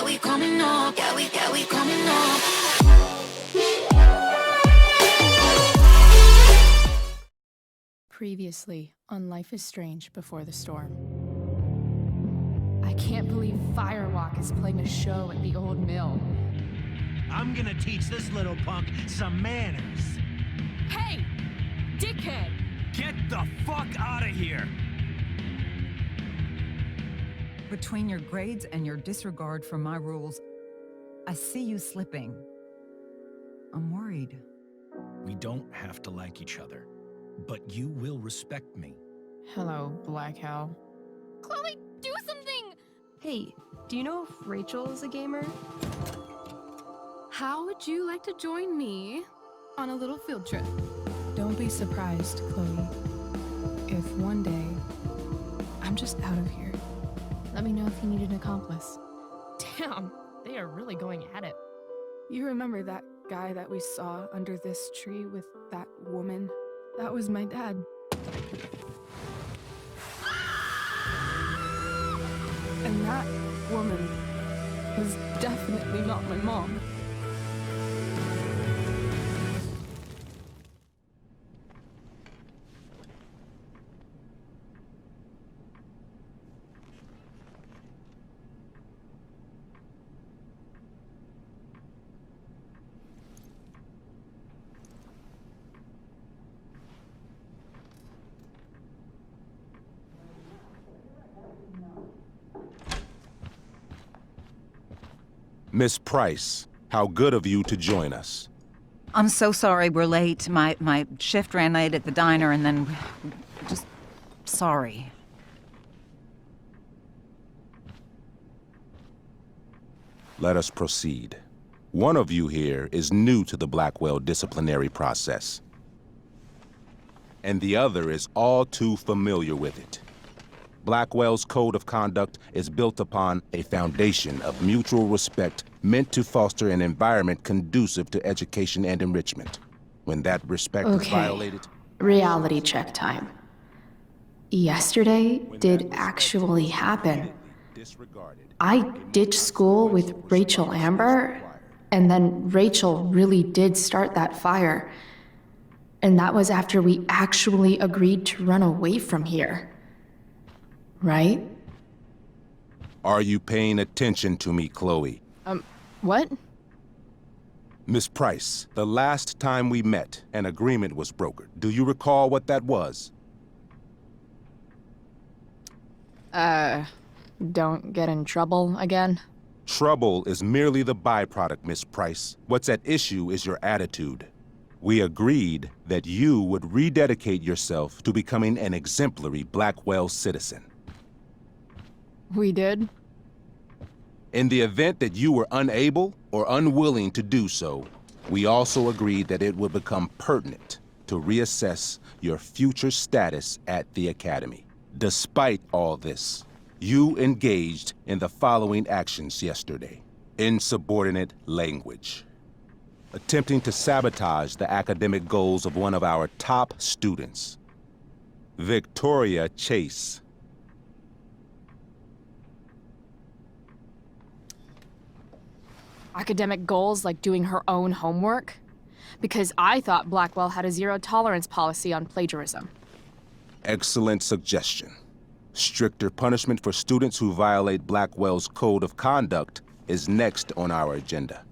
we coming up. Yeah, we coming up. Previously on Life is Strange Before the Storm. I can't believe Firewalk is playing a show at the old mill. I'm gonna teach this little punk some manners. Hey! Dickhead! Get the fuck out of here! Between your grades and your disregard for my rules, I see you slipping. I'm worried. We don't have to like each other, but you will respect me. Hello, Black Hal. Chloe, do something! Hey, do you know if Rachel is a gamer? How would you like to join me on a little field trip? Don't be surprised, Chloe, if one day I'm just out of here. Let me know if you need an accomplice. Damn, they are really going at it. You remember that guy that we saw under this tree with that woman? That was my dad. And that woman was definitely not my mom. Miss Price, how good of you to join us. I'm so sorry we're late. My shift ran late at the diner and then... just... sorry. Let us proceed. One of you here is new to the Blackwell disciplinary process, and the other is all too familiar with it. Blackwell's code of conduct is built upon a foundation of mutual respect meant to foster an environment conducive to education and enrichment. When that respect is violated... Reality check time. Yesterday did actually happen. I ditched school with Rachel Amber, and then Rachel really did start that fire. And that was after we actually agreed to run away from here. Right? Are you paying attention to me, Chloe? What? Miss Price, the last time we met, an agreement was brokered. Do you recall what that was? Don't get in trouble again? Trouble is merely the byproduct, Miss Price. What's at issue is your attitude. We agreed that you would rededicate yourself to becoming an exemplary Blackwell citizen. We did? In the event that you were unable or unwilling to do so, we also agreed that it would become pertinent to reassess your future status at the Academy. Despite all this, you engaged in the following actions yesterday. Insubordinate language. Attempting to sabotage the academic goals of one of our top students, Victoria Chase. Academic goals like doing her own homework? Because I thought Blackwell had a zero-tolerance policy on plagiarism. Excellent suggestion. Stricter punishment for students who violate Blackwell's code of conduct is next on our agenda.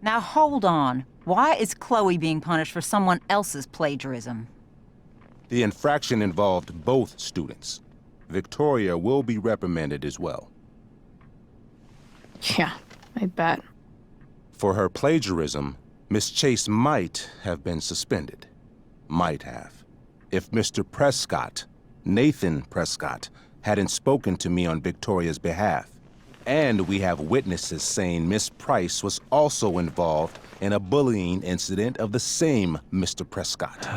Now hold on. Why is Chloe being punished for someone else's plagiarism? The infraction involved both students. Victoria will be reprimanded as well. Yeah, I bet. For her plagiarism, Miss Chase might have been suspended. Might have. If Mr. Prescott, Nathan Prescott, hadn't spoken to me on Victoria's behalf. And we have witnesses saying Miss Price was also involved in a bullying incident of the same Mr. Prescott.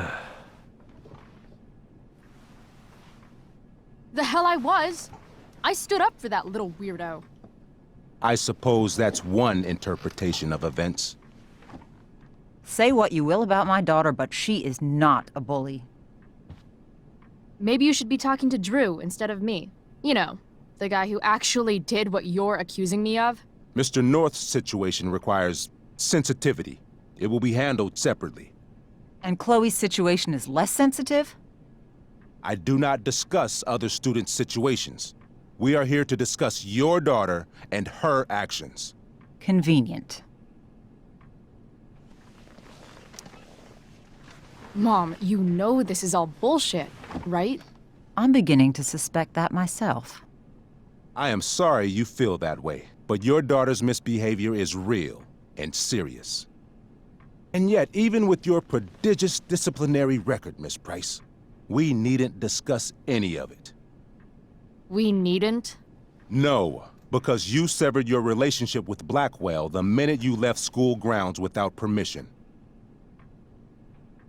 The hell I was! I stood up for that little weirdo. I suppose that's one interpretation of events. Say what you will about my daughter, but she is not a bully. Maybe you should be talking to Drew instead of me. You know, the guy who actually did what you're accusing me of. Mr. North's situation requires sensitivity. It will be handled separately. And Chloe's situation is less sensitive? I do not discuss other students' situations. We are here to discuss your daughter and her actions. Convenient. Mom, you know this is all bullshit, right? I'm beginning to suspect that myself. I am sorry you feel that way, but your daughter's misbehavior is real and serious. And yet, even with your prodigious disciplinary record, Miss Price, we needn't discuss any of it. We needn't? No, because you severed your relationship with Blackwell the minute you left school grounds without permission.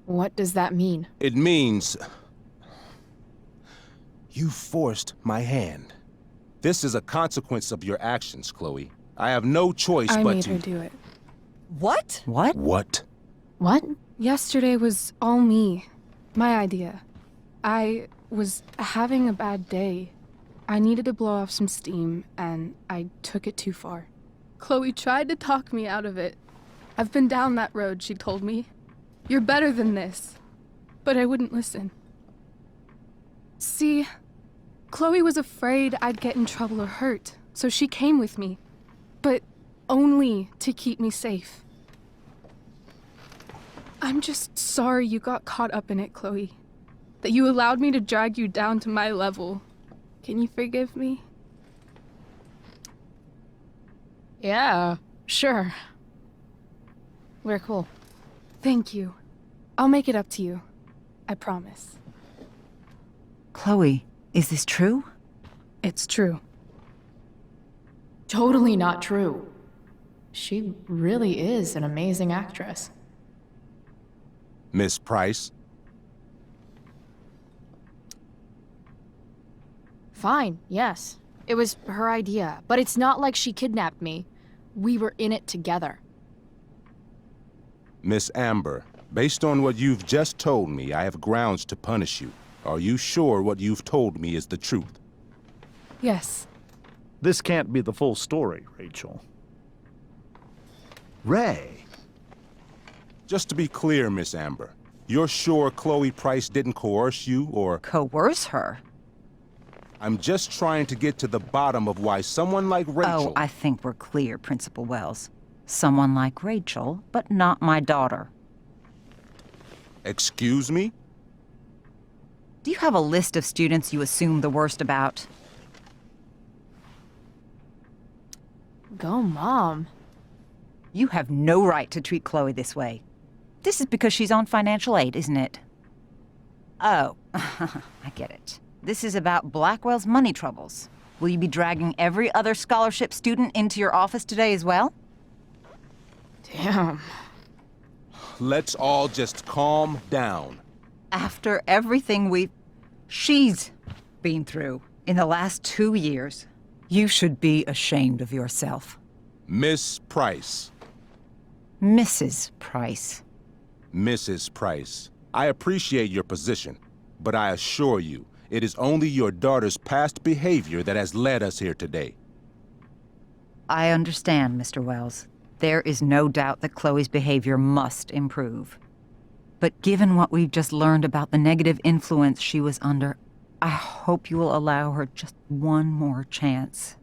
What does that mean? It means... you forced my hand. This is a consequence of your actions, Chloe. I have no choice I but made to... her do it. What? What? What? What? Yesterday was all me. My idea. I was having a bad day. I needed to blow off some steam, and I took it too far. Chloe tried to talk me out of it. I've been down that road, she told me. You're better than this. But I wouldn't listen. See, Chloe was afraid I'd get in trouble or hurt, so she came with me. But only to keep me safe. I'm just sorry you got caught up in it, Chloe. That you allowed me to drag you down to my level. Can you forgive me? Yeah, sure. We're cool. Thank you. I'll make it up to you. I promise. Chloe, is this true? It's true. Totally not true. She really is an amazing actress. Miss Price? Fine, yes. It was her idea, but it's not like she kidnapped me. We were in it together. Miss Amber, based on what you've just told me, I have grounds to punish you. Are you sure what you've told me is the truth? Yes. This can't be the full story, Rachel. Ray. Just to be clear, Miss Amber, you're sure Chloe Price didn't coerce you, or... Coerce her? I'm just trying to get to the bottom of why someone like Rachel... Oh, I think we're clear, Principal Wells. Someone like Rachel, but not my daughter. Excuse me? Do you have a list of students you assume the worst about? Go, Mom. You have no right to treat Chloe this way. This is because she's on financial aid, isn't it? Oh, I get it. This is about Blackwell's money troubles. Will you be dragging every other scholarship student into your office today as well? Damn. Let's all just calm down. After everything she's been through in the last 2 years, you should be ashamed of yourself. Miss Price. Mrs. Price. Mrs. Price, I appreciate your position, but I assure you, it is only your daughter's past behavior that has led us here today. I understand, Mr. Wells. There is no doubt that Chloe's behavior must improve. But given what we've just learned about the negative influence she was under, I hope you will allow her just one more chance.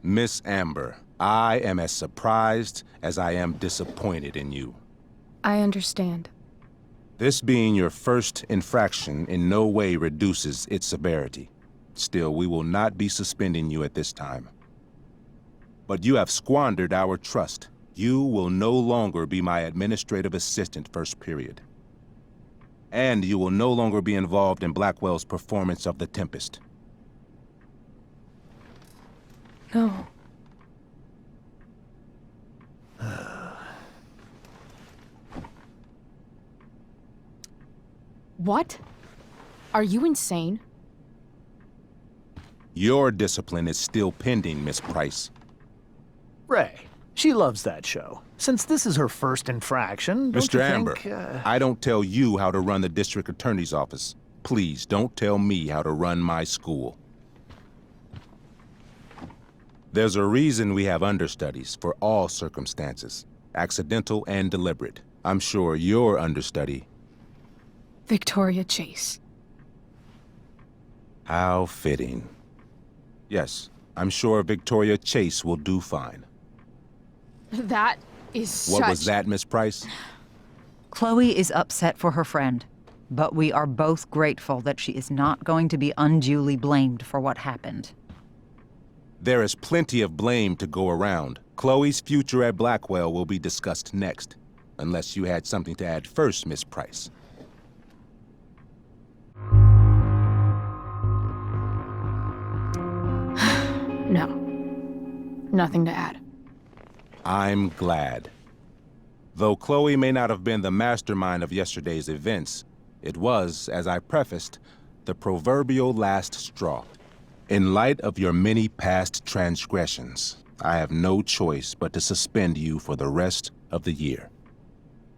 Miss Amber, I am as surprised as I am disappointed in you. I understand. This being your first infraction in no way reduces its severity. Still, we will not be suspending you at this time. But you have squandered our trust. You will no longer be my administrative assistant first period. And you will no longer be involved in Blackwell's performance of The Tempest. No. What? Are you insane? Your discipline is still pending, Miss Price. Ray. She loves that show. Since this is her first infraction, don't Mr. you Amber, think, I don't tell you how to run the district attorney's office. Please don't tell me how to run my school. There's a reason we have understudies for all circumstances, accidental and deliberate. I'm sure your understudy. Victoria Chase. How fitting. Yes, I'm sure Victoria Chase will do fine. That is such... What was that, Miss Price? Chloe is upset for her friend, but we are both grateful that she is not going to be unduly blamed for what happened. There is plenty of blame to go around. Chloe's future at Blackwell will be discussed next, unless you had something to add first, Miss Price. No. Nothing to add. I'm glad. Though Chloe may not have been the mastermind of yesterday's events, it was, as I prefaced, the proverbial last straw. In light of your many past transgressions, I have no choice but to suspend you for the rest of the year.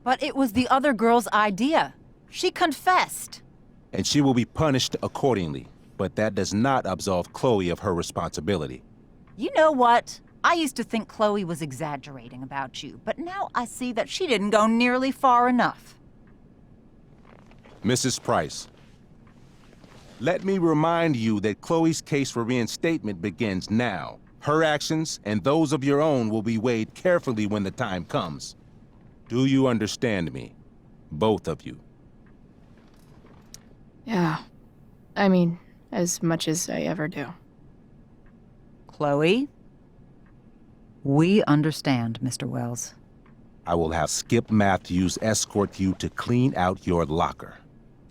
But it was the other girl's idea. She confessed. And she will be punished accordingly, but that does not absolve Chloe of her responsibility. You know what? I used to think Chloe was exaggerating about you, but now I see that she didn't go nearly far enough. Mrs. Price, let me remind you that Chloe's case for reinstatement begins now. Her actions and those of your own will be weighed carefully when the time comes. Do you understand me? Both of you. Yeah. I mean, as much as I ever do. Chloe? We understand, Mr. Wells. I will have Skip Matthews escort you to clean out your locker.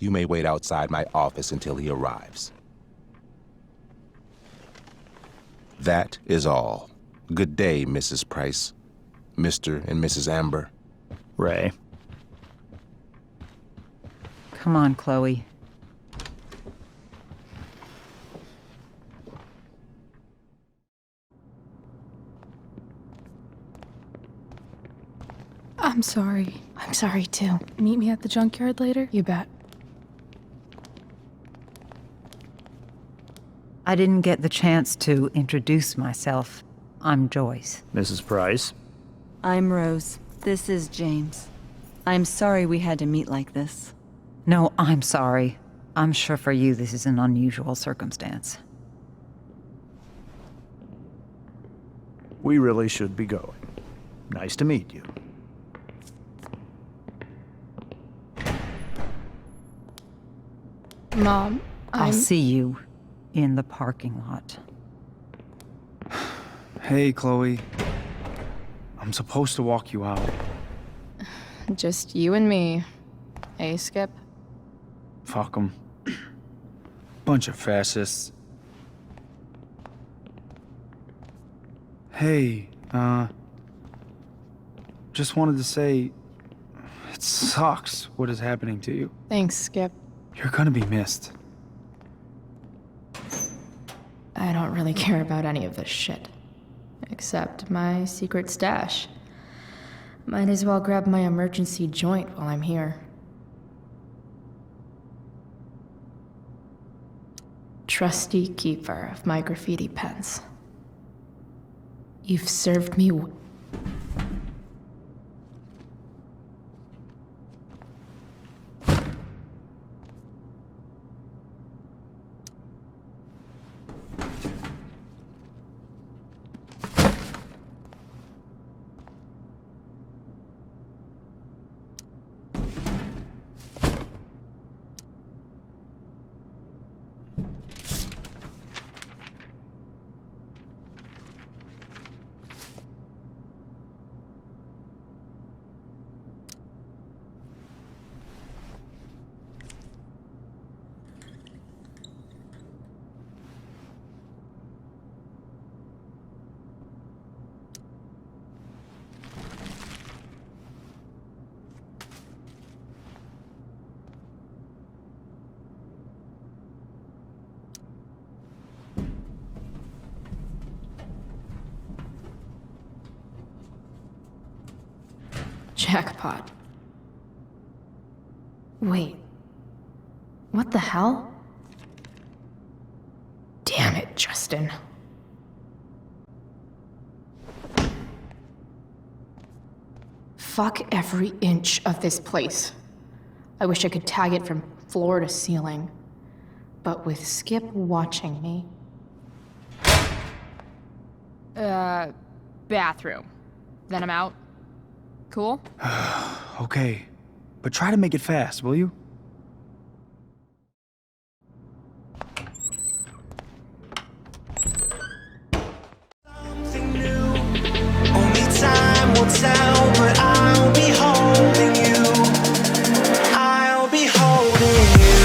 You may wait outside my office until he arrives. That is all. Good day, Mrs. Price. Mr. and Mrs. Amber. Ray. Come on, Chloe. I'm sorry. I'm sorry too. Meet me at the junkyard later? You bet. I didn't get the chance to introduce myself. I'm Joyce. Mrs. Price. I'm Rose. This is James. I'm sorry we had to meet like this. No, I'm sorry. I'm sure for you this is an unusual circumstance. We really should be going. Nice to meet you. Mom, I'll see you in the parking lot. Hey, Chloe. I'm supposed to walk you out. Just you and me. Hey, Skip? Fuck 'em. Bunch of fascists. Hey, just wanted to say, it sucks what is happening to you. Thanks, Skip. You're gonna be missed. I don't really care about any of this shit. Except my secret stash. Might as well grab my emergency joint while I'm here. Trusty keeper of my graffiti pens. You've served me jackpot. Wait. What the hell? Damn it, Justin. Fuck every inch of this place. I wish I could tag it from floor to ceiling. But with Skip watching me... Bathroom. Then I'm out. Cool? Okay, but try to make it fast, will you? Something new. Only time will tell, but I'll be holding you. I'll be holding you.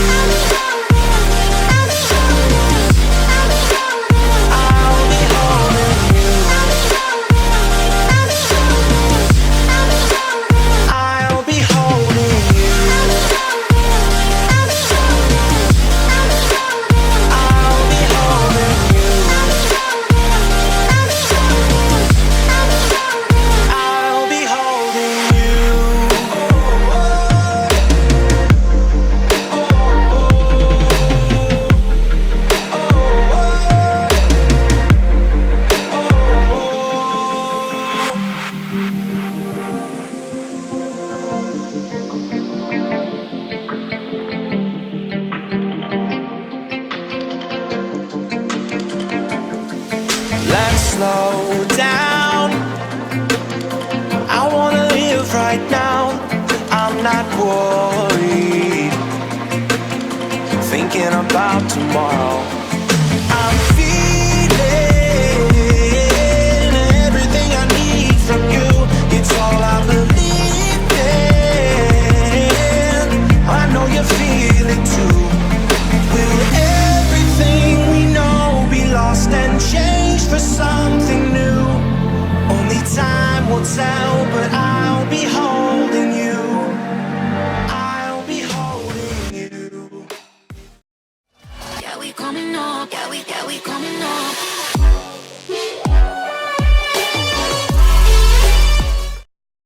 I'll be holding you. I'll be holding you. I'll be holding you. I'll be holding you. Let's slow down. I wanna live right now. I'm not worried, thinking about tomorrow. I'm feeling everything I need from you. It's all I believe in. I know you feel it too. Will everything we know be lost and changed for something new? Only time will tell, but I'll be holding you. I'll be holding you. Yeah, we coming up. Yeah, we coming up.